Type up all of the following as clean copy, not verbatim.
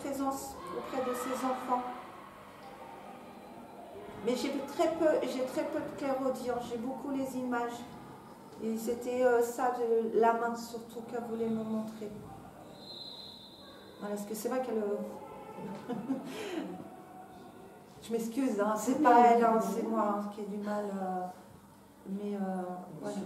présence auprès de ses enfants. Mais j'ai très peu de clairaudience, j'ai beaucoup les images. Et c'était ça, de la main surtout, qu'elle voulait me montrer. Voilà, parce que c'est vrai qu'elle... Je m'excuse, hein, c'est pas elle, hein, c'est moi hein, qui ai du mal. Mais voilà,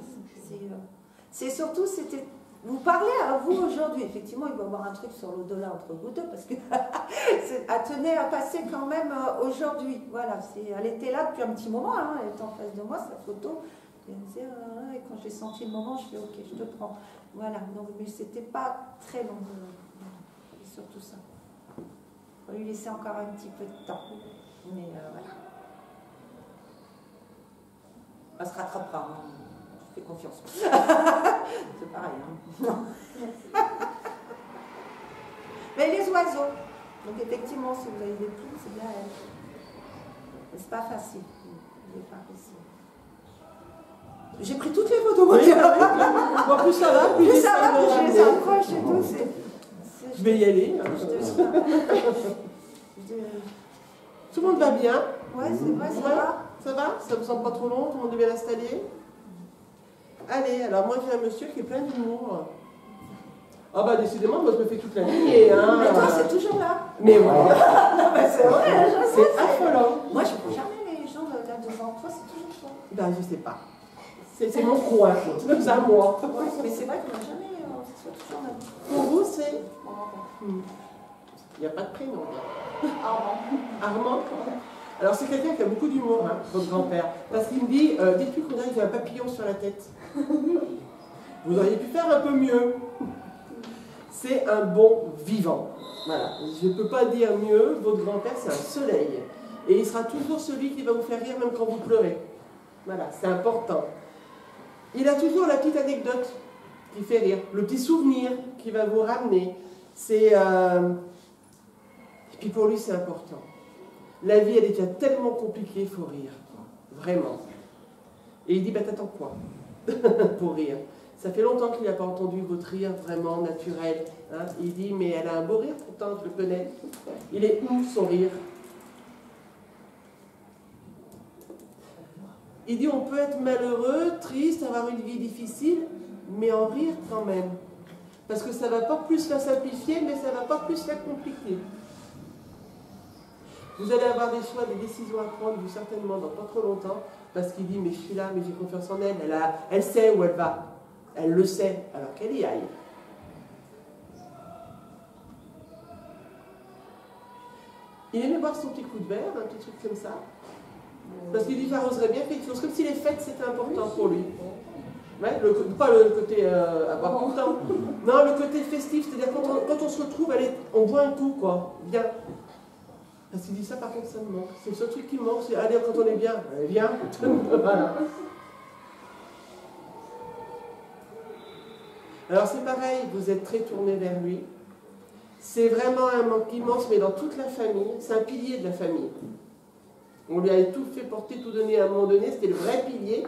c'est surtout, c'était... Vous parlez à vous aujourd'hui, effectivement, il va y avoir un truc sur l'au-delà entre vous deux, parce que elle tenait à passer quand même aujourd'hui. Voilà, elle était là depuis un petit moment, hein, elle était en face de moi, sa photo. Et elle me disait, et quand j'ai senti le moment, je fais ok, je te prends. Voilà, donc, mais c'était pas très long, c'est surtout ça. Il faut lui laisser encore un petit peu de temps. Mais voilà. Elle se rattrapera, hein. Je fais confiance. C'est pareil. Hein. Mais les oiseaux. Donc effectivement, si vous avez des plumes, c'est bien elle. Mais c'est pas facile. C'est pas facile. J'ai pris toutes les photos. Oui, bon, plus ça va, plus ça va, plus je les approche et tout. Je vais y aller. Tout le monde va bien? Ouais, c'est vrai, ça va. Ça va? Ça vous semble pas trop long? Tout le monde est bien installé? Allez, alors moi j'ai un monsieur qui est plein d'humour. Ah bah décidément, moi je me fais toute la nuit. Hein. Mais toi c'est toujours là. Mais ouais. Non mais c'est vrai, c'est affolant. Moi je ne vois jamais les gens là devant toi, c'est toujours toi. Ben je sais pas. C'est mon coin, c'est à moi. Ouais, mais c'est vrai qu'on n'a jamais, c'est toujours là. Pour vous c'est... Il n'y a pas de prénom. Armand. Alors c'est quelqu'un qui a beaucoup d'humour, hein, votre grand-père. Parce qu'il me dit, dites-lui qu'on a un papillon sur la tête. Vous auriez pu faire un peu mieux. C'est un bon vivant. Voilà. Je ne peux pas dire mieux, votre grand-père c'est un soleil. Et il sera toujours celui qui va vous faire rire même quand vous pleurez. Voilà, c'est important. Il a toujours la petite anecdote qui fait rire, le petit souvenir qui va vous ramener. C'est... Et puis pour lui c'est important. La vie, elle est déjà tellement compliquée, il faut rire. Vraiment. Et il dit, bah t'attends quoi pour rire? Ça fait longtemps qu'il n'a pas entendu votre rire vraiment naturel. Hein. Il dit, mais elle a un beau rire, pourtant je le connais. Il est où son rire? Il dit, on peut être malheureux, triste, avoir une vie difficile, mais en rire quand même. Parce que ça ne va pas plus la simplifier, mais ça ne va pas plus la compliquer. Vous allez avoir des choix, des décisions à prendre, vous certainement dans pas trop longtemps, parce qu'il dit, mais je suis là, mais j'ai confiance en elle, elle sait où elle va, elle le sait, alors qu'elle y aille. Il aimait boire son petit coup de verre, un petit truc comme ça, parce qu'il dit, j'arroserait bien quelque chose, comme si les fêtes c'était important pour lui. Ouais, pas le côté à boire tout le temps, non, le côté festif, c'est-à-dire quand on se retrouve, on boit un coup, quoi, bien. Parce qu'il dit ça, par contre, ça me manque. C'est le seul truc qui me manque, c'est allez, quand on est bien, viens. Voilà. Alors c'est pareil, vous êtes très tourné vers lui. C'est vraiment un manque immense, mais dans toute la famille, c'est un pilier de la famille. On lui a tout fait porter, tout donné à un moment donné, c'était le vrai pilier.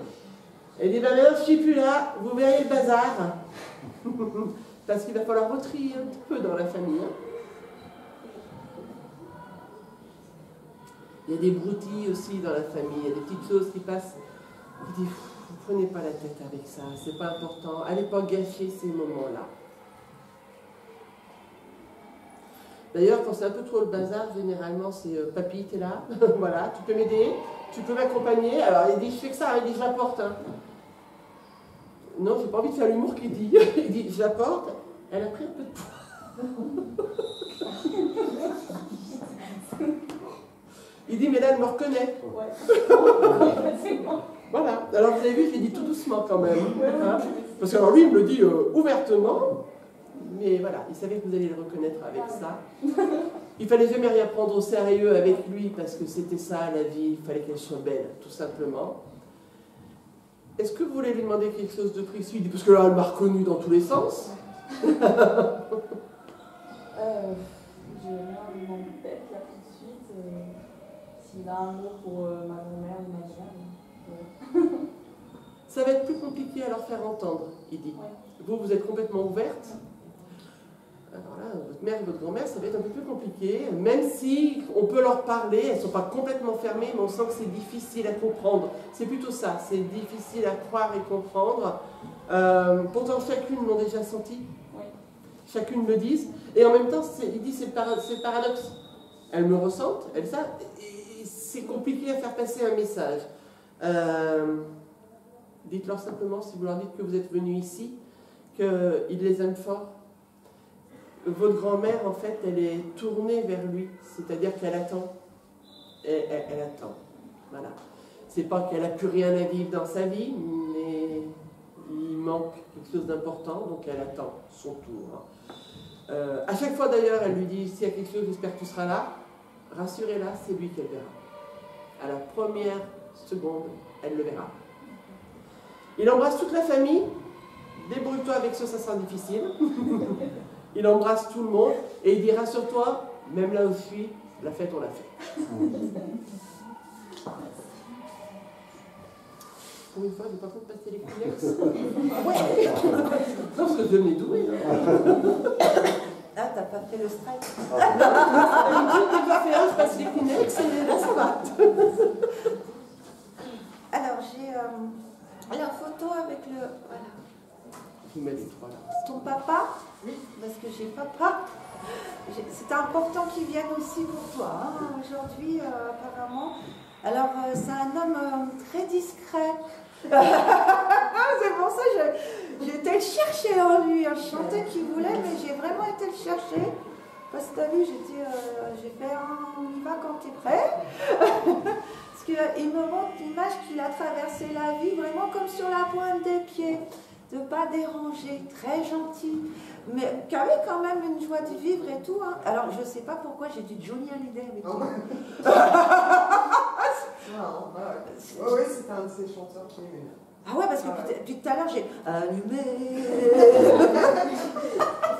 Elle dit, ben maintenant je ne suis plus là, vous verrez le bazar. Parce qu'il va falloir retrier un petit peu dans la famille. Hein. Il y a des broutilles aussi dans la famille, il y a des petites choses qui passent. Il dit, vous ne prenez pas la tête avec ça, c'est pas important, allez pas gâcher ces moments-là. D'ailleurs, quand c'est un peu trop le bazar, généralement c'est papy, t'es là, voilà, tu peux m'aider, tu peux m'accompagner. Alors il dit, je fais que ça, il dit, je l'apporte. Hein. Non, j'ai pas envie de faire l'humour qu'il dit. Il dit, je l'apporte, elle a pris un peu de poids. Il dit, mais là, elle me reconnaît. Ouais. Voilà. Alors, vous avez vu, je l'ai dit tout doucement quand même. Hein, parce que, alors, lui, il me le dit ouvertement. Mais voilà, il savait que vous alliez le reconnaître avec ça. Il fallait jamais rien prendre au sérieux avec lui, parce que c'était ça, la vie. Il fallait qu'elle soit belle, tout simplement. Est-ce que vous voulez lui demander quelque chose de précis? Il dit, parce que là, elle m'a reconnu dans tous les sens. Je vais rien lui demander tête, là, tout de suite. S'il a un mot pour ma grand-mère ou ma mère. Ça va être plus compliqué à leur faire entendre, il dit. Ouais. Vous êtes complètement ouverte. Alors là, votre mère et votre grand-mère, ça va être un peu plus compliqué, même si on peut leur parler, elles ne sont pas complètement fermées, mais on sent que c'est difficile à comprendre. C'est plutôt ça, c'est difficile à croire et comprendre. Pourtant, chacune l'ont déjà senti, Oui. chacune me dit, et en même temps, il dit c'est le paradoxe. Elles me ressentent, elles savent, et c'est compliqué à faire passer un message. Dites-leur simplement, si vous leur dites que vous êtes venu ici, qu'ils les aiment fort. Votre grand-mère, en fait, elle est tournée vers lui, c'est-à-dire qu'elle attend. Elle attend. Voilà. C'est pas qu'elle n'a plus rien à vivre dans sa vie, mais il manque quelque chose d'important, donc elle attend son tour. À chaque fois, d'ailleurs, elle lui dit, s'il y a quelque chose, j'espère que tu seras là. Rassurez-la, c'est lui qu'elle verra. À la première seconde, elle le verra. Il embrasse toute la famille. Débrouille-toi avec ça sera difficile. Il embrasse tout le monde et il dit, rassure-toi, même là où je suis, la fête, on l'a fait. Pour une fois, je n'ai pas fait de passer les Kleenex. Ouais. Non, parce que je l'ai doué. Ah, t'as pas fait le strike. J'ai pas fait un, je passe les Kleenex et là, ça va. Alors, j'ai la photo avec le... Voilà. Je mets les trois là. Ton papa, oui, parce que j'ai papa. C'est important qu'il vienne aussi pour toi, hein, aujourd'hui, apparemment. Alors, c'est un homme très discret. C'est pour ça que j'ai été le chercher en lui. Je sentais qu'il voulait, mais j'ai vraiment été le chercher. Parce que tu as vu, j'ai fait on y va quand tu es prêt. Parce qu'il me montre l'image qu'il a traversé la vie vraiment comme sur la pointe des pieds. De ne pas déranger, très gentil, mais qui avait quand même une joie de vivre et tout. Hein. Alors, je ne sais pas pourquoi j'ai dit Johnny Hallyday avec toi. Oui, c'est un de ces chanteurs qui aimait. Ah ouais, parce que depuis tout à l'heure, j'ai allumé.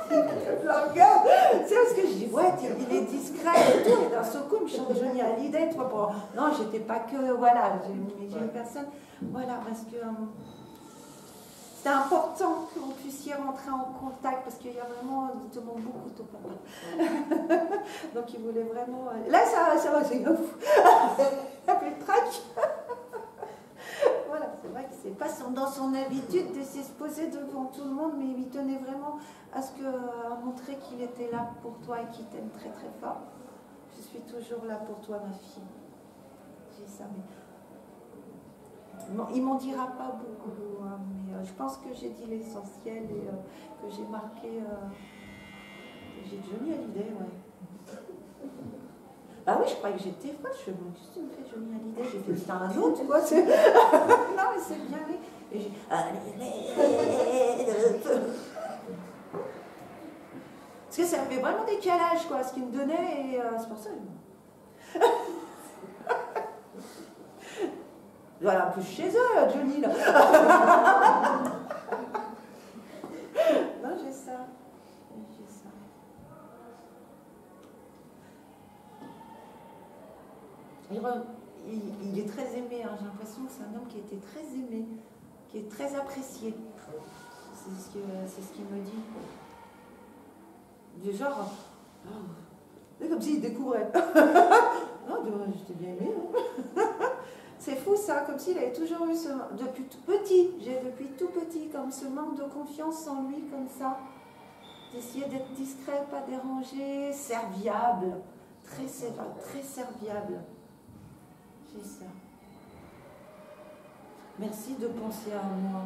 Je regarde, c'est parce que je dis, ouais, il est discret et tout, et d'un seul coup, il me chante Johnny Hallyday. Non, j'étais pas que, voilà, j'ai une personne, voilà, parce que... c'est important que vous puissiez rentrer en contact parce qu'il y a vraiment, il te manque beaucoup ton papa. Donc il voulait vraiment... Là, ça va, c'est ouf. Il a fait le trac. Voilà, c'est vrai que c'est pas dans son habitude de s'exposer devant tout le monde, mais il tenait vraiment à montrer qu'il était là pour toi et qu'il t'aime très très fort. Je suis toujours là pour toi, ma fille. J'ai ça, mais... Il m'en dira pas beaucoup, hein, mais je pense que j'ai dit l'essentiel et que j'ai marqué. J'ai Johnny Hallyday, ouais. Ah oui, je croyais que j'étais folle. Je me suis dit, qu'est-ce que tu me fais Johnny Hallyday? J'ai fait, c'était un autre, quoi. Non, mais c'est bien, oui. Et j'ai. Parce que ça me fait vraiment décalage, quoi, ce qu'il me donnait, et c'est pour ça. Voilà, en plus chez eux, Johnny, là. Non, j'ai ça. J'ai ça. Il est très aimé, hein. J'ai l'impression que c'est un homme qui a été très aimé, qui est très apprécié. C'est ce qu'il me dit. Du genre, c'est comme s'il découvrait. Non, j'étais bien aimé. Hein. C'est fou ça, comme s'il avait toujours eu depuis tout petit, depuis tout petit, comme ce manque de confiance en lui, comme ça. D'essayer d'être discret, pas dérangé, serviable, très serviable. J'ai ça. Merci de penser à moi.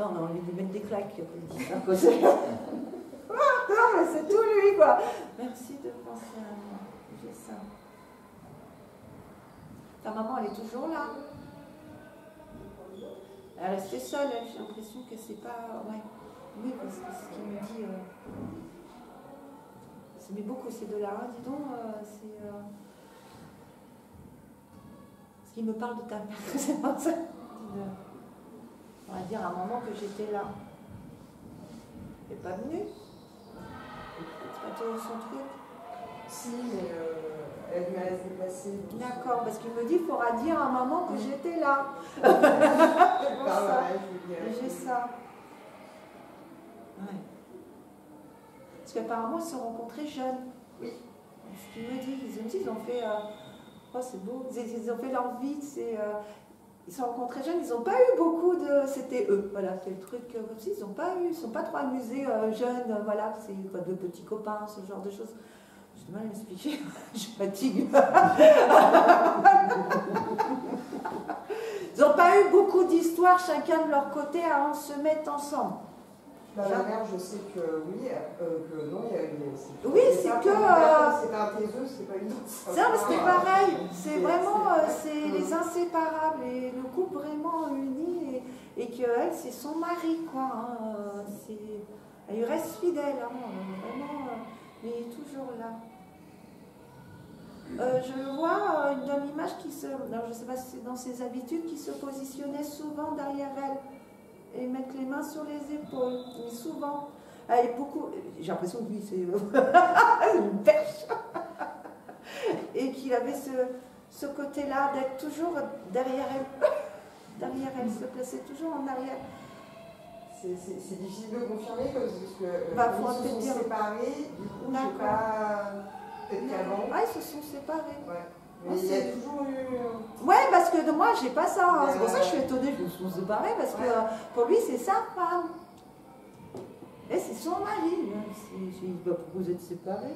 Non, on lui mettre des claques, à côté. Non, mais c'est tout lui, quoi. Merci de penser à moi. J'ai ça. Ta maman, elle est toujours là. Elle est restée seule, j'ai l'impression que c'est pas... Ouais. Oui, parce que ce qu'il me dit... Mais beaucoup ces deux-là, hein, dis donc, c'est... Ce qu'il me parle de ta mère, c'est pas ça. On va dire à un moment que j'étais là. Elle n'est pas venue. C'est pas toujours son truc. Si, mais elle a du mal à se déplacer. D'accord, parce qu'il me dit qu'il faudra dire à un moment que j'étais là. J'ai ça. Ouais. Parce qu'apparemment, ils se sont rencontrés jeunes. Oui. Ce qu'ils me disent, ils ont fait... oh, c'est beau. Ils ont fait leur vie, ils se sont rencontrés jeunes, ils n'ont pas eu beaucoup de... C'était eux, voilà, c'est le truc comme si, ils ne sont pas trop amusés jeunes, voilà, c'est quoi, de petits copains, ce genre de choses. J'ai du mal à m'expliquer, je fatigue. Ils n'ont pas eu beaucoup d'histoires, chacun de leur côté, avant de se mettre ensemble. Bah, la mère, je sais que oui, que non, il y a eu... Oui, c'est que... C'est un taiseux, c'est pas une autre. C'est pareil, c'est vraiment c'est les inséparables et le couple vraiment uni et qu'elle, c'est son mari, quoi. Hein, elle lui reste fidèle, hein, vraiment, mais il est toujours là. Je le vois dans l'image qui se... Alors, je ne sais pas si c'est dans ses habitudes, qui se positionnait souvent derrière elle et mettre les mains sur les épaules, mais souvent. Elle est beaucoup... J'ai l'impression que lui, c'est une perche. Et qu'il avait ce côté-là d'être toujours derrière elle. Derrière elle, se placer toujours en arrière. C'est difficile de confirmer parce que Bah, ils se sont séparés, du coup, je sais pas... Peut-être qu'avant. Ouais, ils se sont séparés. Ouais. Mais il y a toujours eu... Ouais, parce que de moi, j'ai pas ça. Hein. C'est pour ça que je suis étonnée qu'ils se sont séparés, parce que pour lui, c'est sa femme. Et c'est son mari. Pourquoi vous êtes séparés?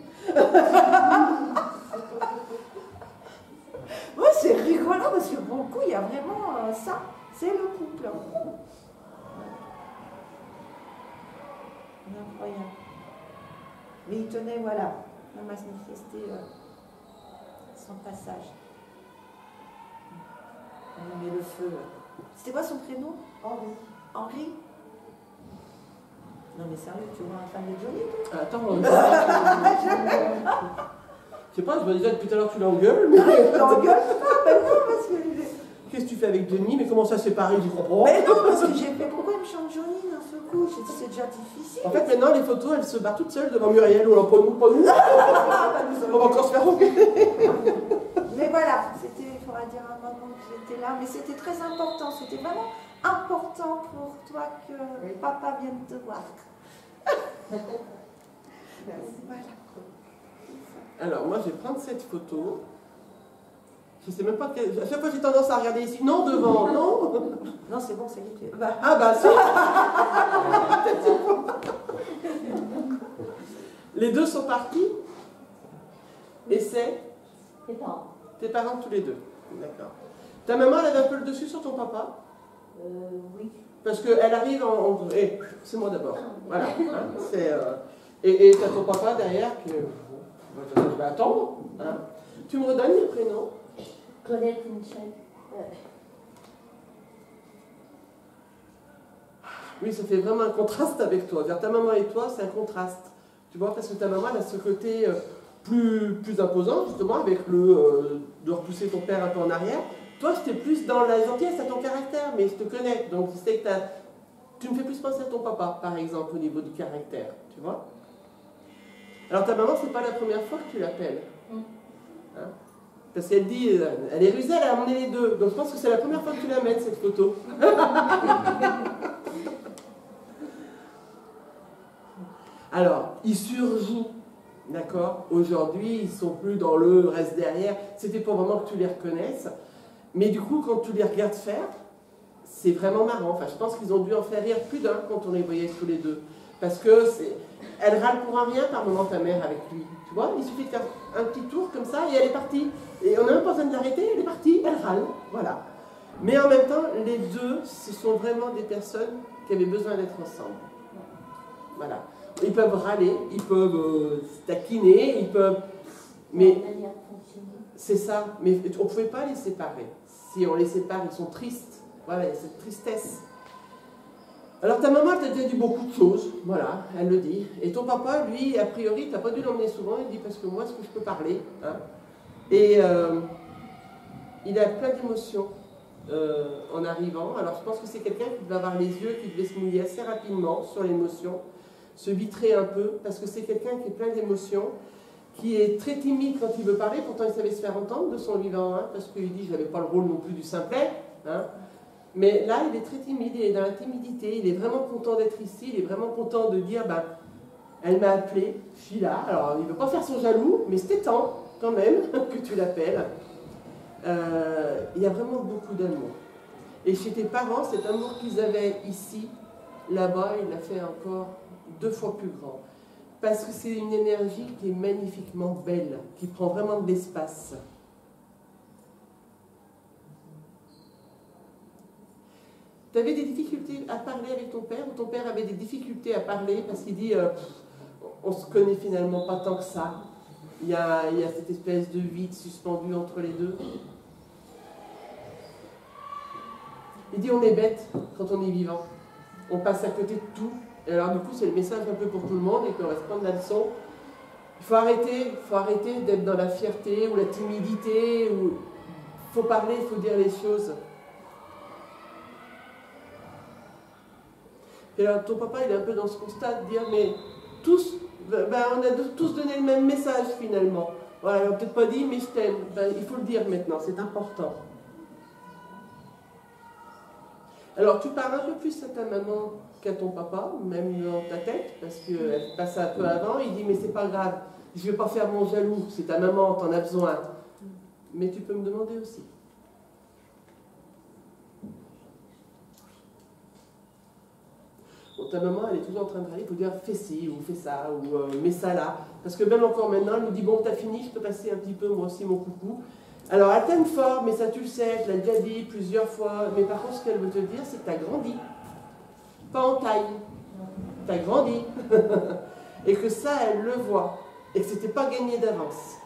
Ouais, c'est rigolo, parce que pour le coup, il y a vraiment ça. C'est le couple. Incroyable. Mais il tenait, voilà, à manifester son passage. On met le feu. C'était quoi son prénom? Henri. Henri? Non mais sérieux, tu vois un fan de Johnny, Attends, je sais pas, je me disais depuis tout à l'heure tu l'engueules, mais... Non, je l'engueule pas, ben non, parce que... Qu'est-ce que tu fais avec Denis? Mais comment ça séparer? Je comprends. Mais non, parce que j'ai fait, pourquoi il me chante Johnny d'un seul coup? J'ai dit, c'est déjà difficile. En fait, maintenant, les photos, elles se barrent toutes seules devant Muriel, ou alors pas nous. On va encore se faire engueuler. Mais voilà, il faudra dire à un moment que j'étais là, mais c'était très important, c'était vraiment important pour toi que papa vienne te voir. Voilà. Alors, moi, je vais prendre cette photo. Je sais même pas quelle... À chaque fois, j'ai tendance à regarder ici. Non, devant, non. Non, c'est bon, ça y est. Ah bah si. Les deux sont partis. Et c'est Tes parents. tes parents tous les deux. D'accord. Ta maman, elle avait un peu le dessus sur ton papa? Oui. Parce qu'elle arrive en... Eh, c'est moi d'abord. Voilà. Hein, et t'as ton papa derrière qui... Je vais attendre. Hein. Tu me redonnes les prénoms? Colette Michel. Oui, ça fait vraiment un contraste avec toi. Ta maman et toi, c'est un contraste. Tu vois, parce que ta maman, elle a ce côté plus imposant, justement, avec de repousser ton père un peu en arrière. Toi, j'étais plus dans la gentillesse, à ton caractère, mais je te connais. Donc, je sais que tu me fais plus penser à ton papa, par exemple, au niveau du caractère. Tu vois? Alors, ta maman, c'est pas la première fois que tu l'appelles. Hein? Parce qu'elle dit, elle est rusée, elle a amené les deux. Donc, je pense que c'est la première fois que tu l'amènes, cette photo. Alors, ils surjouent, d'accord? Aujourd'hui, ils ne sont plus dans le reste derrière. C'était pour vraiment que tu les reconnaisses. Mais du coup, quand tu les regardes faire, c'est vraiment marrant. Enfin, je pense qu'ils ont dû en faire rire plus d'un quand on les voyait tous les deux. Parce que elle râle pour un rien par moment, ta mère, avec lui. Tu vois, il suffit de faire un petit tour comme ça et elle est partie. Et on n'a même pas besoin de l'arrêter, elle est partie, elle râle. Voilà. Mais en même temps, les deux, ce sont vraiment des personnes qui avaient besoin d'être ensemble. Voilà. Ils peuvent râler, ils peuvent se taquiner, ils peuvent... Mais c'est ça, mais on ne pouvait pas les séparer. Si on les sépare, ils sont tristes. Voilà, il y a cette tristesse. Alors ta maman t'a déjà dit beaucoup de choses, voilà, elle le dit. Et ton papa, lui, a priori, tu n'as pas dû l'emmener souvent, il dit parce que moi, est-ce que je peux parler, hein? Et il a plein d'émotions en arrivant. Alors je pense que c'est quelqu'un qui devait avoir les yeux, qui devait se mouiller assez rapidement sur l'émotion, se vitrer un peu, parce que c'est quelqu'un qui est plein d'émotions, qui est très timide quand il veut parler, pourtant il savait se faire entendre de son vivant, hein, parce qu'il dit je n'avais pas le rôle non plus du simplet, hein. Mais là il est très timide, il est dans la timidité, il est vraiment content d'être ici, il est vraiment content de dire bah, Elle m'a appelé, je suis là. Alors, il ne veut pas faire son jaloux, mais c'était temps, quand même, que tu l'appelles. Il y a vraiment beaucoup d'amour. Et chez tes parents, cet amour qu'ils avaient ici, là-bas, il l'a fait encore 2 fois plus grand. Parce que c'est une énergie qui est magnifiquement belle, qui prend vraiment de l'espace. Tu avais des difficultés à parler avec ton père, ou ton père avait des difficultés à parler parce qu'il dit on se connaît finalement pas tant que ça. Il y a cette espèce de vide suspendu entre les deux. Il dit on est bête quand on est vivant. On passe à côté de tout. Et alors du coup c'est le message un peu pour tout le monde et qu'on va se prendre la leçon. Il faut arrêter d'être dans la fierté ou la timidité. Il faut parler, il faut dire les choses. Et alors ton papa il est un peu dans ce constat de dire mais tous, on a tous donné le même message finalement. Voilà, il n'a peut-être pas dit mais je t'aime. Il faut le dire maintenant, c'est important. Alors tu parles un peu plus à ta maman qu'à ton papa, même dans ta tête, parce qu'elle passe un peu avant, il dit mais c'est pas grave, je ne vais pas faire mon jaloux, c'est ta maman, t'en as besoin. Mais tu peux me demander aussi. Bon, ta maman, elle est toujours en train de travailler pour dire fais ci ou fais ça ou mets ça là. Parce que même encore maintenant, elle nous dit bon, t'as fini, je peux passer un petit peu moi aussi mon coucou. Alors elle t'aime fort, mais ça tu le sais, je l'ai déjà dit plusieurs fois. Mais par contre, ce qu'elle veut te dire, c'est que t'as grandi. Pas en taille. T'as grandi. Et que ça, elle le voit. Et que c'était pas gagné d'avance.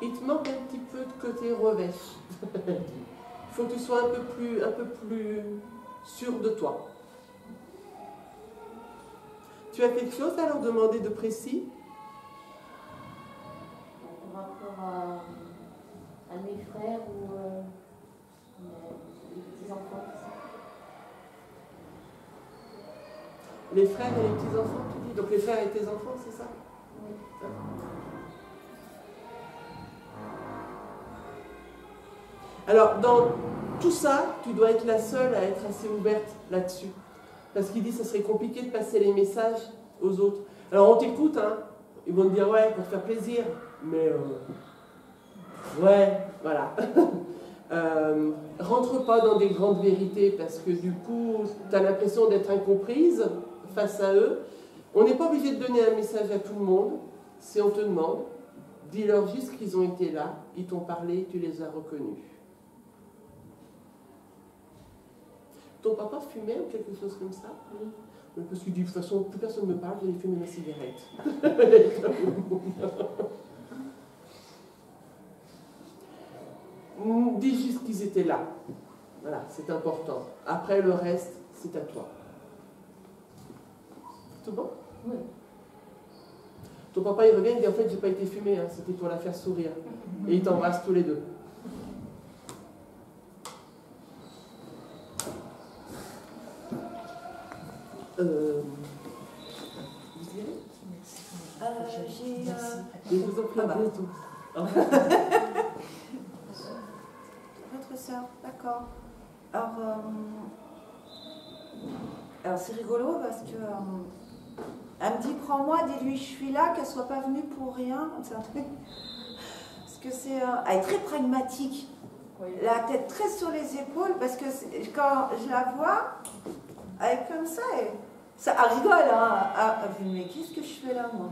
Il te manque un petit peu de côté revêche. Il faut que tu sois un peu plus sûr de toi. Tu as quelque chose à leur demander de précis? Par rapport à mes frères ou les petits-enfants, tout ça. Les frères et les petits-enfants, tu dis? Donc les frères et tes enfants, c'est ça? Oui. Alors, dans tout ça, tu dois être la seule à être assez ouverte là-dessus. Parce qu'il dit que ça serait compliqué de passer les messages aux autres. Alors, on t'écoute, hein. Ils vont te dire, ouais, pour te faire plaisir. Mais, ouais, voilà. Rentre pas dans des grandes vérités parce que du coup, tu as l'impression d'être incomprise face à eux. On n'est pas obligé de donner un message à tout le monde. Si on te demande, dis-leur juste qu'ils ont été là, ils t'ont parlé, tu les as reconnus. Ton papa fumait ou quelque chose comme ça? Oui. Parce qu'il dit, de toute façon, plus personne ne me parle, j'allais fumer ma cigarette. Dis juste qu'ils étaient là. Voilà, c'est important. Après, le reste, c'est à toi. Tout bon? Oui. Ton papa, il revient, il dit, en fait, j'ai pas été fumé, hein, c'était pour la faire sourire. Et ils t'embrassent tous les deux. Vous direz? Je vous en prie, à bientôt. Votre soeur, d'accord. Alors c'est rigolo parce que elle me dit prends-moi, dis-lui je suis là, qu'elle soit pas venue pour rien. Parce que c'est, elle est très pragmatique. Oui. La tête très sur les épaules parce que quand je la vois, elle est comme ça. Ça elle rigole, hein. Mais qu'est-ce que je fais là, moi?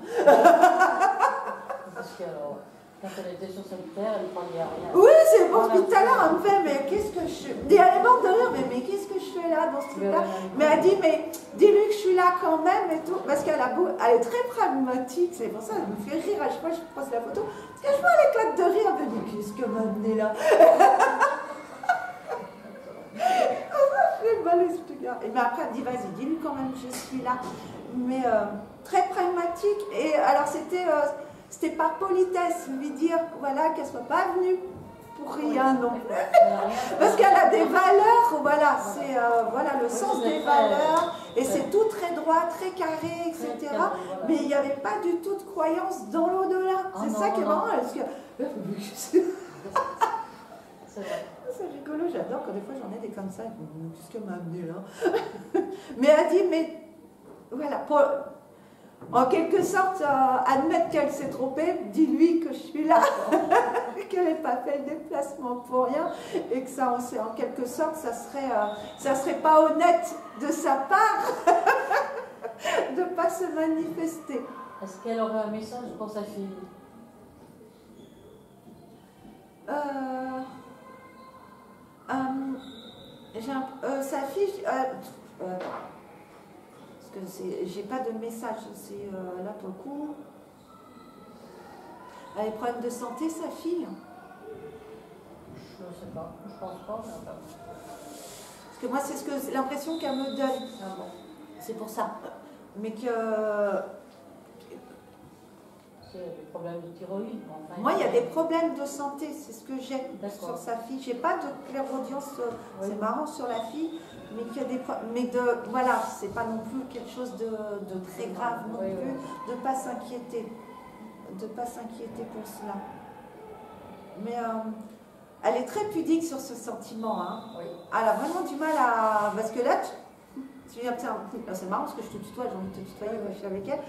Parce que quand elle était sur cette terre, elle ne parlait rien. Oui, c'est bon, depuis tout à l'heure, elle me fait, mais qu'est-ce que je... Et elle est morte de rire, mais qu'est-ce que je fais là, dans ce truc-là? Mais elle dit, mais dis-lui que je suis là quand même, et tout. Parce qu'elle elle est très pragmatique, c'est pour ça, elle me fait rire à chaque fois que je pose la photo. Parce que je vois, elle éclate de rire, elle me dit, qu'est-ce que m'a amené là? Je balèze, ce gars. Et bien après, elle dit, vas-y, dis-lui quand même que je suis là. Mais très pragmatique, et alors c'était par politesse, lui dire voilà, qu'elle ne soit pas venue pour rien non plus. Parce qu'elle a des valeurs, voilà, c'est voilà, le sens des valeurs, et c'est tout très droit, très carré, etc. Mais il n'y avait pas du tout de croyance dans l'au-delà. C'est ça qui est marrant, parce que... c'est rigolo, j'adore quand des fois j'en ai des comme ça. Qu'est-ce qu'elle m'a amené là? Mais elle dit, mais voilà, en quelque sorte, admettre qu'elle s'est trompée, dis-lui que je suis là, qu'elle n'ait pas fait le déplacement pour rien, et que ça, en quelque sorte, ça serait pas honnête de sa part de ne pas se manifester. Est-ce qu'elle aurait un message pour sa fille? Sa fille, parce que j'ai pas de message, c'est là pour le coup. Elle a des problèmes de santé, sa fille? Je ne sais pas, je pense pas. Parce que moi, c'est l'impression qu'elle me donne. Ah bon. C'est pour ça. Mais que. C'est des problèmes de thyroïde. Enfin, moi, il y a des problèmes de santé, c'est ce que j'ai sur sa fille. J'ai pas de clairaudience, c'est marrant sur la fille, mais qu'il y a des voilà, c'est pas non plus quelque chose de très grave non plus, de pas s'inquiéter. De pas s'inquiéter pour cela. Mais elle est très pudique sur ce sentiment. Hein. Oui. Elle a vraiment du mal à. Parce que là, c'est marrant parce que je te tutoie, j'ai envie de te tutoyer quand je suis avec elle.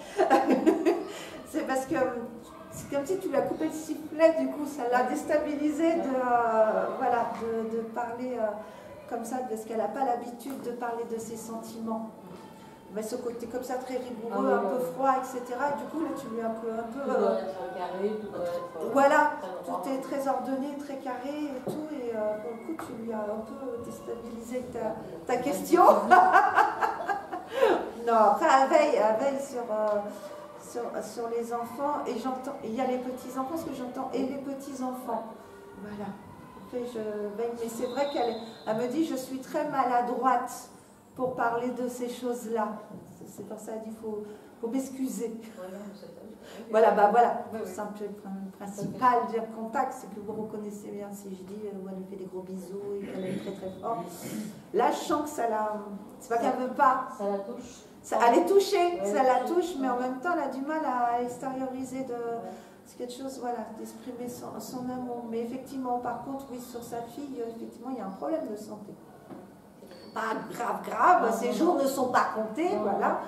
C'est parce que c'est comme si tu lui as coupé le sifflet, du coup, ça l'a déstabilisé de parler comme ça, parce qu'elle n'a pas l'habitude de parler de ses sentiments. Mais ce côté comme ça très rigoureux, un peu froid, etc. Et du coup, là, tu lui as un peu tout doit être carré, tout doit être, voilà, tout est très ordonné, très carré et tout. Et pour le coup, tu lui as un peu déstabilisé ta question. Non, après, elle veille sur les enfants. Et j'entends, il y a les petits-enfants, ce que j'entends, et les petits-enfants. Voilà. Après, je veille. Mais c'est vrai qu'elle me dit, je suis très maladroite pour parler de ces choses-là. C'est pour ça qu'il faut m'excuser. Voilà, voilà. Le simple principal dire contact, c'est que vous reconnaissez bien si je dis où elle lui fait des gros bisous et qu'elle est très très fort. Là, je sens que ça la. C'est pas qu'elle veut pas. Ça la touche. Elle est touchée, ça la touche, mais en même temps, elle a du mal à extérioriser c'est quelque chose, voilà, d'exprimer son amour. Mais effectivement, par contre, oui, sur sa fille, effectivement, il y a un problème de santé. Pas grave, ces jours ne sont pas comptés, voilà.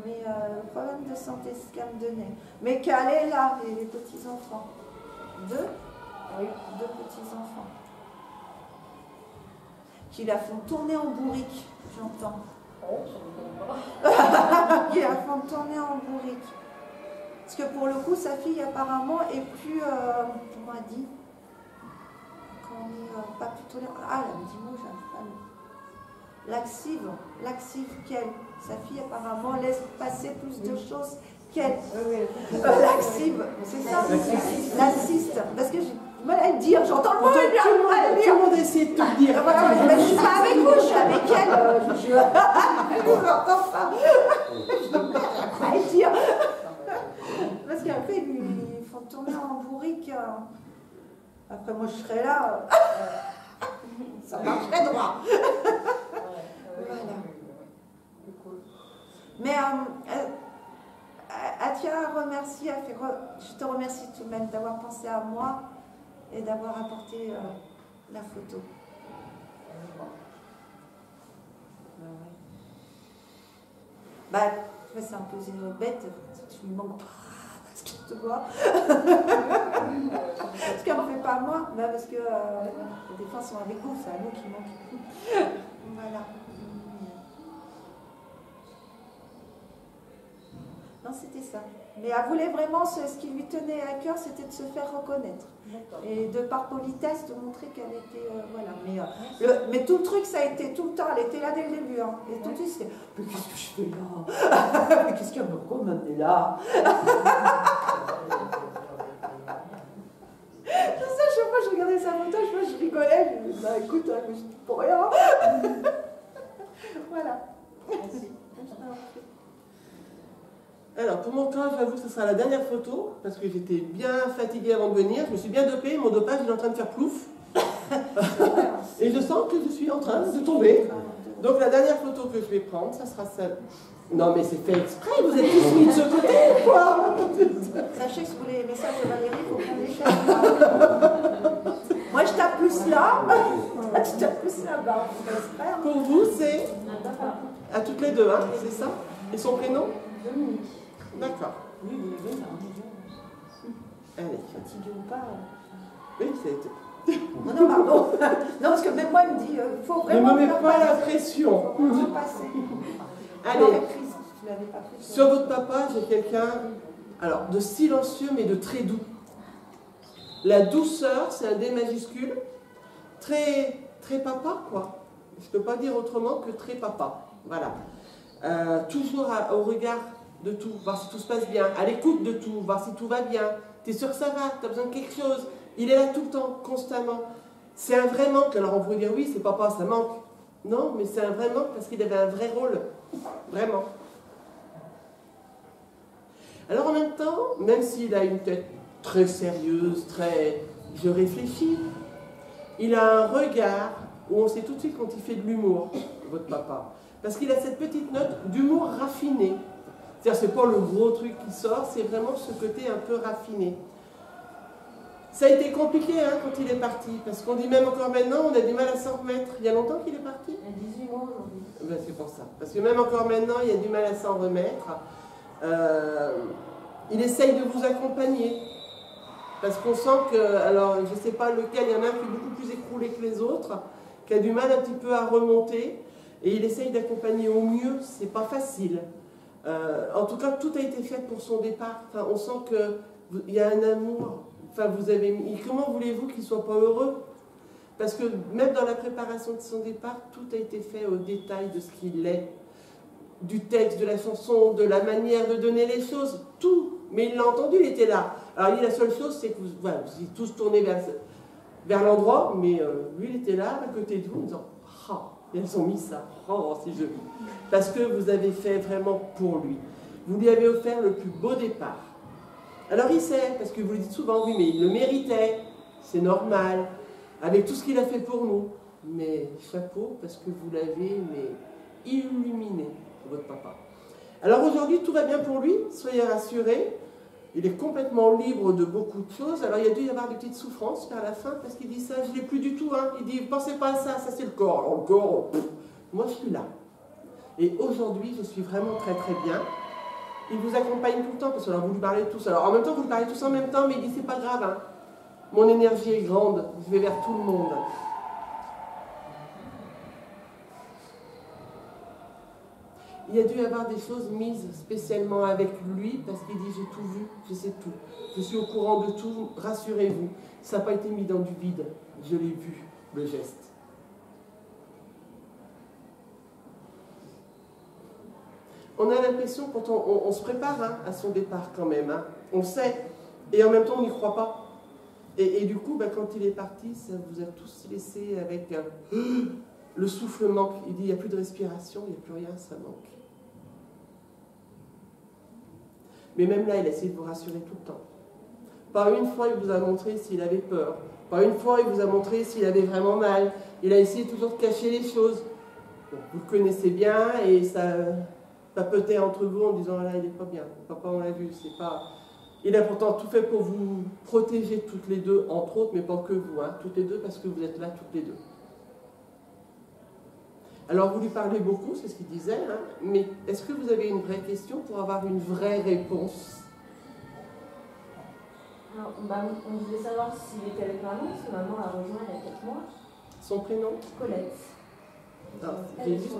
Mais le problème de santé, c'est ce qu'elle me donnait. Mais qu'elle est là, et les petits-enfants. Deux petits-enfants. Qui la font tourner en bourrique, j'entends. Oh, ça ne me connaît pas. Qui la font tourner en bourrique. Parce que pour le coup, sa fille, apparemment, est plus, comment elle dit, pas plus tolérante. Ah, elle me dit mot, j'arrive pas à le... Laxive qu'elle. Sa fille apparemment laisse passer plus de choses qu'elle. Laxive, c'est ça? Laxiste. Parce que j'ai du mal à le dire, j'entends le mot, j'ai du mal à le dire. Tout le monde essaie de te le dire. Voilà, je ne suis pas avec vous, je suis avec elle. Je n'entends pas. Je ne peux pas le dire. Parce qu'après, ils font tourner en bourrique. Après, moi, je serais là. Ça marcherait droit. Voilà. Mais elle tient à remercier, je te remercie tout de même d'avoir pensé à moi et d'avoir apporté la photo. Bah, c'est un peu bête, je lui manque pas, parce que je te vois. Parce qu'elle ne me fait pas moi, bah, parce que des fois, ils sont avec vous, c'est à nous qui manque. Voilà. Non, c'était ça. Mais elle voulait vraiment, ce qui lui tenait à cœur, c'était de se faire reconnaître. Et de par politesse, de montrer qu'elle était... voilà. Mais tout le truc, ça a été tout le temps, elle était là dès le début. Hein. Et tout de suite, c'était, mais qu'est-ce que je fais là? Mais qu'est-ce qu'elle me m'amener là? C'est ça, chaque fois que je regardais sa photo, je rigolais, je me disais, bah écoute, je dis pour rien. Voilà. Merci. Alors, pour mon cas, j'avoue que ce sera la dernière photo, parce que j'étais bien fatiguée avant de venir. Je me suis bien dopée, mon dopage il est en train de faire plouf. Et je sens que je suis en train de tomber. Donc la dernière photo que je vais prendre, ça sera celle... Non mais c'est fait exprès, vous êtes tous mis de ce côté, quoi. Sachez que pour les messages de Valérie, il faut prendre les chaînes. Moi je tape plus pousse là. Je te pousse là-bas. Pour vous, c'est à toutes les deux, hein, c'est ça? Et son prénom? Dominique. D'accord. Allez. Fatigué ou pas? Oui, c'est... Non, non, pardon. Non, parce que même moi, il me dit, il faut vraiment... Ne me mets pas la pression. Allez, Allez. Sur votre papa, j'ai quelqu'un, alors, de silencieux, mais de très doux. La douceur, c'est un D majuscule. Très, très papa, quoi. Je ne peux pas dire autrement que très papa. Voilà. Toujours au regard de tout, voir si tout se passe bien, à l'écoute de tout, voir si tout va bien. Tu es sûr que ça va, tu as besoin de quelque chose. Il est là tout le temps, constamment. C'est un vrai manque. Alors on pourrait dire oui, c'est papa, ça manque. Non, mais c'est un vrai manque parce qu'il avait un vrai rôle. Vraiment. Alors en même temps, même s'il a une tête très sérieuse, très... Je réfléchis. Il a un regard où on sait tout de suite quand il fait de l'humour, votre papa. Parce qu'il a cette petite note d'humour raffiné. C'est-à-dire, c'est pas le gros truc qui sort, c'est vraiment ce côté un peu raffiné. Ça a été compliqué hein, quand il est parti, parce qu'on dit même encore maintenant, on a du mal à s'en remettre. Il y a longtemps qu'il est parti? Il y a 18 mois aujourd'hui. Ben, c'est pour ça. Parce que même encore maintenant, il y a du mal à s'en remettre. Il essaye de vous accompagner. Parce qu'on sent que, alors je ne sais pas lequel, il y en a un qui est beaucoup plus écroulé que les autres, qui a du mal un petit peu à remonter, et il essaye d'accompagner au mieux, c'est pas facile. En tout cas, tout a été fait pour son départ. Enfin, on sent qu'il y a un amour. Enfin, comment voulez-vous qu'il ne soit pas heureux? Parce que même dans la préparation de son départ, tout a été fait au détail de ce qu'il est. Du texte, de la chanson, de la manière de donner les choses, tout. Mais il l'a entendu, il était là. Alors, la seule chose, c'est que vous étiez tous tournés vers l'endroit, mais lui, il était là, à côté de vous, en disant « Ah, elles ont mis ça, oh, c'est joli ». Parce que vous avez fait vraiment pour lui. Vous lui avez offert le plus beau départ. Alors, il sait, parce que vous le dites souvent, oui, mais il le méritait, c'est normal, avec tout ce qu'il a fait pour nous. Mais chapeau, parce que vous l'avez illuminé, votre papa. Alors aujourd'hui, tout va bien pour lui, soyez rassurés. Il est complètement libre de beaucoup de choses. Alors il y a dû y avoir des petites souffrances vers la fin, parce qu'il dit ça, je ne l'ai plus du tout. Hein. Il dit, pensez pas à ça, ça c'est le corps. Alors le corps, moi je suis là. Et aujourd'hui, je suis vraiment très très bien. Il vous accompagne tout le temps, parce que vous lui parlez tous. Alors en même temps, vous lui parlez tous en même temps, mais il dit, c'est pas grave. Hein. Mon énergie est grande, je vais vers tout le monde. Il y a dû y avoir des choses mises spécialement avec lui, parce qu'il dit, j'ai tout vu, je sais tout. Je suis au courant de tout, rassurez-vous. Ça n'a pas été mis dans du vide, je l'ai vu, le geste. On a l'impression, quand on se prépare hein, à son départ quand même, hein, on le sait, et en même temps on n'y croit pas. Et du coup, quand il est parti, ça vous a tous laissé avec le souffle manque. Il dit, il n'y a plus de respiration, il n'y a plus rien, ça manque. Mais même là, il a essayé de vous rassurer tout le temps. Pas une fois, il vous a montré s'il avait peur. Pas une fois, il vous a montré s'il avait vraiment mal. Il a essayé toujours de cacher les choses. Bon, vous le connaissez bien et ça papotait entre vous en disant, là, il n'est pas bien. Papa, on l'a vu, c'est pas... Il a pourtant tout fait pour vous protéger toutes les deux, entre autres, mais pas que vous, hein, toutes les deux, parce que vous êtes là toutes les deux. Alors, vous lui parlez beaucoup, c'est ce qu'il disait, hein, mais est-ce que vous avez une vraie question pour avoir une vraie réponse? Alors, on voulait savoir s'il était avec maman, parce que maman l'a rejoint il y a quelques mois. Son prénom? Colette. J'ai juste...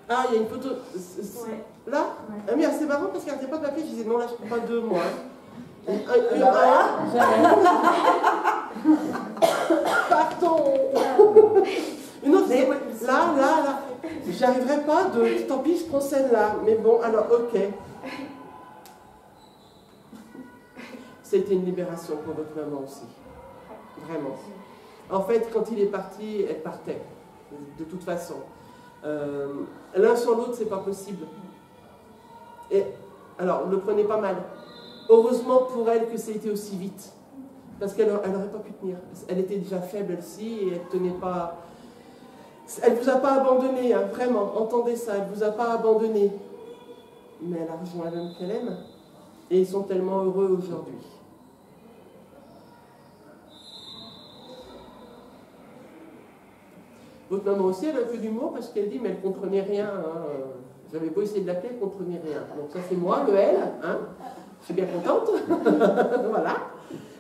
Ah, il y a une photo. Ouais. Là Ouais. Ah, mais c'est marrant parce qu'elle n'arrêtait pas de m'appeler. Je disais non, là, je ne prends pas deux, moi. Pardon. Une autre, là. J'arriverai pas de. Tant pis, je prends celle-là. Mais bon, alors, ok. C'était une libération pour votre maman aussi. Vraiment. En fait, quand il est parti, elle partait. De toute façon. L'un sans l'autre, c'est pas possible. Et alors, ne le prenez pas mal. Heureusement pour elle que ça a été aussi vite. Parce qu'elle n'aurait pas pu tenir. Elle était déjà faible, elle-ci, et elle tenait pas... Elle ne vous a pas abandonné, hein, vraiment. Entendez ça, elle ne vous a pas abandonné. Mais elle a rejoint l'homme qu'elle aime. Et ils sont tellement heureux aujourd'hui. Votre maman aussi, elle a un peu d'humour parce qu'elle dit, mais elle ne comprenait rien. Hein. J'avais beau essayer de l'appeler, elle ne comprenait rien. Donc ça c'est moi, le elle. Hein. Je suis bien contente. Voilà.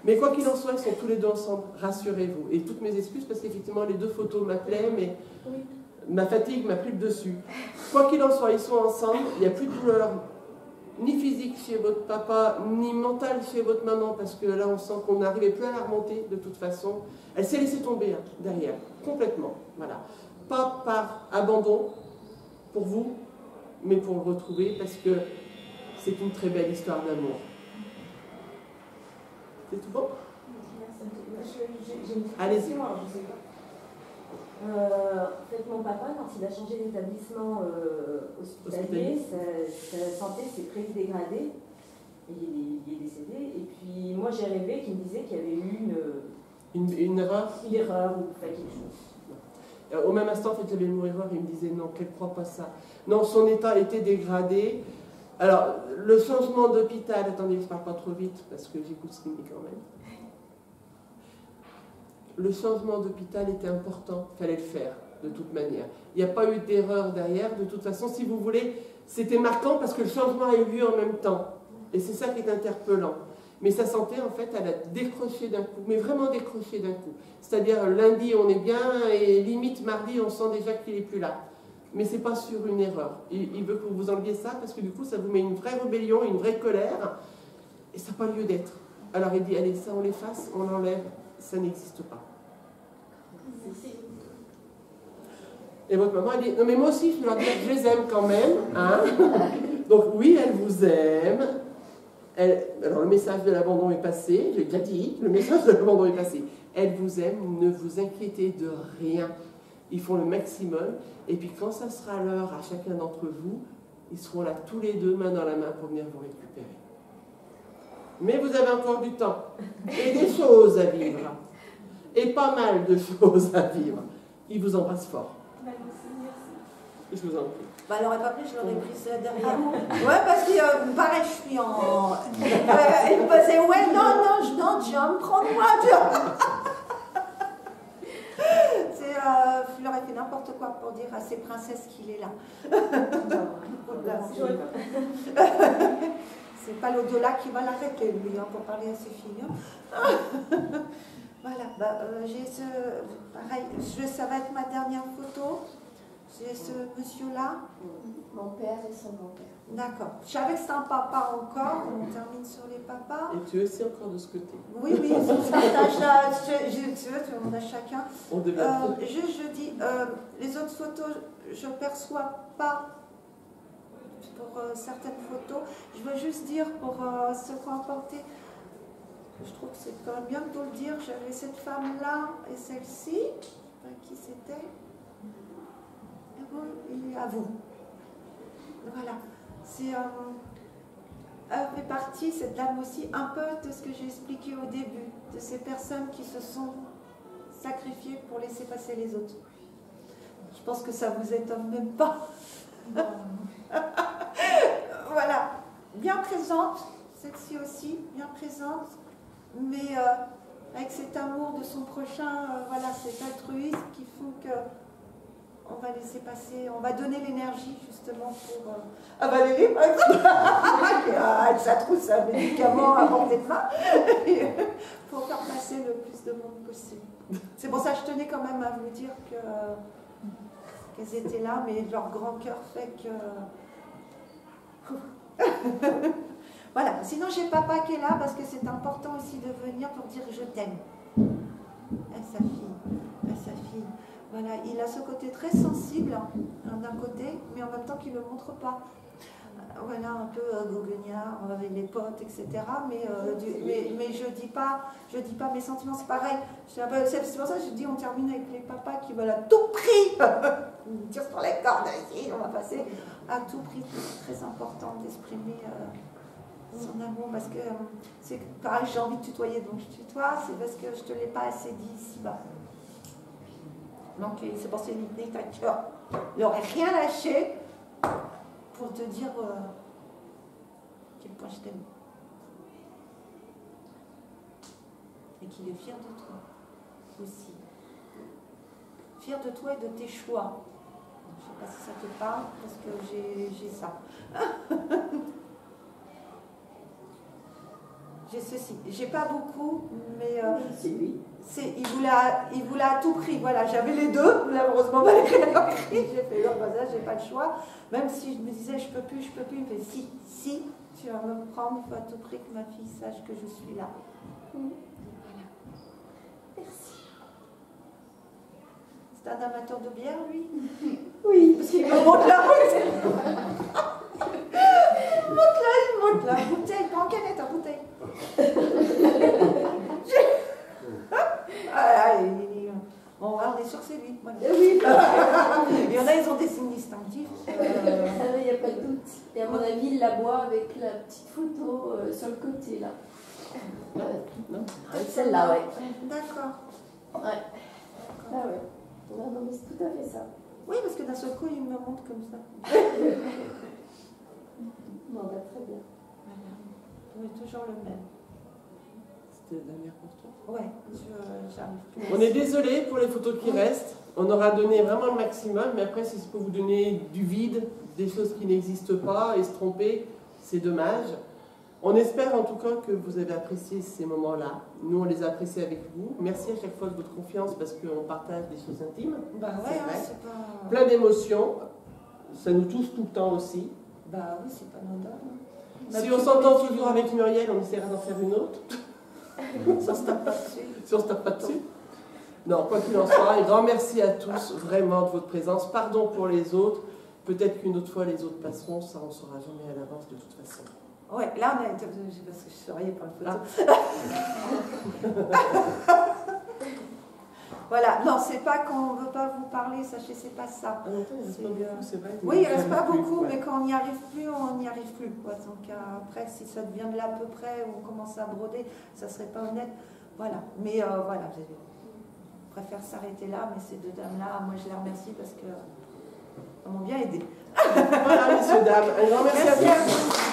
Mais quoi qu'il en soit, ils sont tous les deux ensemble, rassurez-vous. Et toutes mes excuses parce qu'effectivement les deux photos m'appelaient, mais ma fatigue m'a pris le dessus. Quoi qu'il en soit, ils sont ensemble, il n'y a plus de douleur, ni physique chez votre papa, ni mentale chez votre maman, parce que là on sent qu'on n'arrivait plus à la remonter de toute façon. Elle s'est laissée tomber hein, derrière, complètement. Voilà. Pas par abandon pour vous, mais pour le retrouver, parce que c'est une très belle histoire d'amour. C'est tout bon? Allez-y. En fait, mon papa, quand il a changé d'établissement hospitalier, sa santé s'est très dégradée. Il est décédé. Et puis, moi, j'ai rêvé qu'il me disait qu'il y avait eu une erreur. Une erreur ou quelque chose. Au même instant, en fait, j'avais le mot erreur, il me disait non, qu'elle ne croit pas ça. Non, son état était dégradé. Alors, le changement d'hôpital, attendez, je ne parle pas trop vite parce que j'écoute ce qu'il me dit quand même. Le changement d'hôpital était important, il fallait le faire de toute manière. Il n'y a pas eu d'erreur derrière, de toute façon, si vous voulez, c'était marquant parce que le changement a eu lieu en même temps. Et c'est ça qui est interpellant. Mais sa santé, en fait, elle a décroché d'un coup, mais vraiment décroché d'un coup. C'est-à-dire, lundi, on est bien, et limite, mardi, on sent déjà qu'il n'est plus là. Mais ce n'est pas sur une erreur. Il veut que vous enleviez ça, parce que du coup, ça vous met une vraie rébellion, une vraie colère, et ça n'a pas lieu d'être. Alors il dit, allez, ça, on l'efface, on l'enlève, ça n'existe pas. Et votre maman, elle dit, non mais moi aussi, je peux leur dire que je les aime quand même. Hein. Donc oui, elle vous aime. Alors le message de l'abandon est passé, j'ai déjà dit, le message de l'abandon est passé. Elle vous aime, ne vous inquiétez de rien. Ils font le maximum. Et puis quand ça sera l'heure à chacun d'entre vous, ils seront là tous les deux, main dans la main, pour venir vous récupérer. Mais vous avez encore du temps. Et des choses à vivre. Et pas mal de choses à vivre. Ils vous embrassent fort. Merci. Je vous en prie. Bah, elle n'aurait pas pris, je l'aurais prise derrière. Ouais, parce que pareil, je suis en. Elle me faisait, ouais, non, John, prends-moi, John. Je leur ai fait n'importe quoi pour dire à ces princesses qu'il est là. C'est pas l'au-delà qui va l'arrêter, lui, hein, pour parler à ses filles. Hein. Voilà, j'ai ce. Pareil, ça va être ma dernière photo. J'ai ce monsieur-là. Mon père et son grand-père. D'accord. Je savais que c'était un papa encore. On termine sur les papas. Et tu es aussi encore de ce côté. Oui, on se partage là. On a chacun. On devient je dis, les autres photos, je ne perçois pas pour certaines photos. Je veux juste dire pour ce qu'on a porté. Je trouve que c'est quand même bien de vous le dire. J'avais cette femme-là et celle-ci. Je ne sais pas qui c'était. Et à vous. Voilà. Elle fait partie, cette dame aussi, un peu de ce que j'ai expliqué au début, de ces personnes qui se sont sacrifiées pour laisser passer les autres. Je pense que ça ne vous étonne même pas. Voilà. Bien présente, celle-ci aussi, bien présente, mais avec cet amour de son prochain, voilà, cet altruisme qui font que on va laisser passer, on va donner l'énergie justement pour... Ah Valérie, par exemple, avec sa trousse à médicaments à portée de main, pour faire passer le plus de monde possible. C'est pour ça que je tenais quand même à vous dire qu'elles étaient là, mais leur grand cœur fait que... Voilà, sinon j'ai papa qui est là parce que c'est important aussi de venir pour dire je t'aime à sa fille. Voilà, il a ce côté très sensible d'un côté, mais en même temps qu'il ne le montre pas. Voilà, un peu goguignard avec les potes, etc. Mais je dis pas mes sentiments, c'est pareil. C'est pour ça que je dis on termine avec les papas qui veulent à tout prix me dire sur les cordes, ici, on va passer à tout prix. C'est très important d'exprimer son amour parce que c'est pareil, j'ai envie de tutoyer, donc je tutoie, c'est parce que je ne te l'ai pas assez dit ici-bas. Donc c'est pour ça qu'il tenait à cœur. Il n'aurait rien lâché pour te dire quel point je t'aime. Et qu'il est fier de toi aussi. fière de toi et de tes choix. Je ne sais pas si ça te parle, parce que j'ai ça. J'ai ceci. J'ai pas beaucoup, mais C'est lui. il voulait à tout prix. Voilà, j'avais les deux. Malheureusement, Valérie a pris. J'ai fait l'autre, ça, j'ai pas le choix. Même si je me disais, je peux plus. Il me fait si, tu vas me prendre, il faut à tout prix que ma fille sache que je suis là. Voilà. Merci. C'est un amateur de bière, lui? Oui. Parce qu'il me montre la bouteille. Il monte la bouteille. Pas en canette, en bouteille. Bon, on est sûr que c'est lui. Voilà. Oui. Il y en a, ils ont des signes distinctifs. Il n'y a pas de doute. Et à mon avis, il la boit avec la petite photo sur le côté, là. Non. Celle-là, ouais. D'accord. Ouais. Ah ouais. Non, mais c'est tout à fait ça. Oui, parce que d'un seul coup, il me montre comme ça. Bon, bah, très bien. Oui, toujours le même. C'était la dernière pour toi. Ouais, j'arrive plus. On est désolé pour les photos qui restent. On aura donné vraiment le maximum, mais après, si c'est pour vous donner du vide, des choses qui n'existent pas et se tromper, c'est dommage. On espère en tout cas que vous avez apprécié ces moments-là. Nous, on les a appréciés avec vous. Merci à chaque fois de votre confiance parce qu'on partage des choses intimes. Bah ouais, c'est pas... Plein d'émotions. Ça nous touche tout le temps aussi. Bah oui, c'est pas anodin. Si on s'entend toujours avec Muriel, on essaiera d'en faire une autre. Si on se tape pas dessus. Si on se tape pas dessus. Non, quoi qu'il en soit, un grand merci à tous vraiment de votre présence. Pardon pour les autres. Peut-être qu'une autre fois les autres passeront, ça on ne saura jamais à l'avance de toute façon. Ouais, là on a été... Parce que je souriais pour la photo. Voilà, non, c'est pas qu'on ne veut pas vous parler, sachez, c'est pas ça. Oui, il reste pas beaucoup, mais quand on n'y arrive plus, on n'y arrive plus. Quoi. Donc après, si ça devient de là à peu près, on commence à broder, ça serait pas honnête. Voilà, mais voilà, je préfère s'arrêter là, mais ces deux dames-là, moi je les remercie parce que m'ont bien aidé. Voilà, messieurs, dames, un grand merci à vous.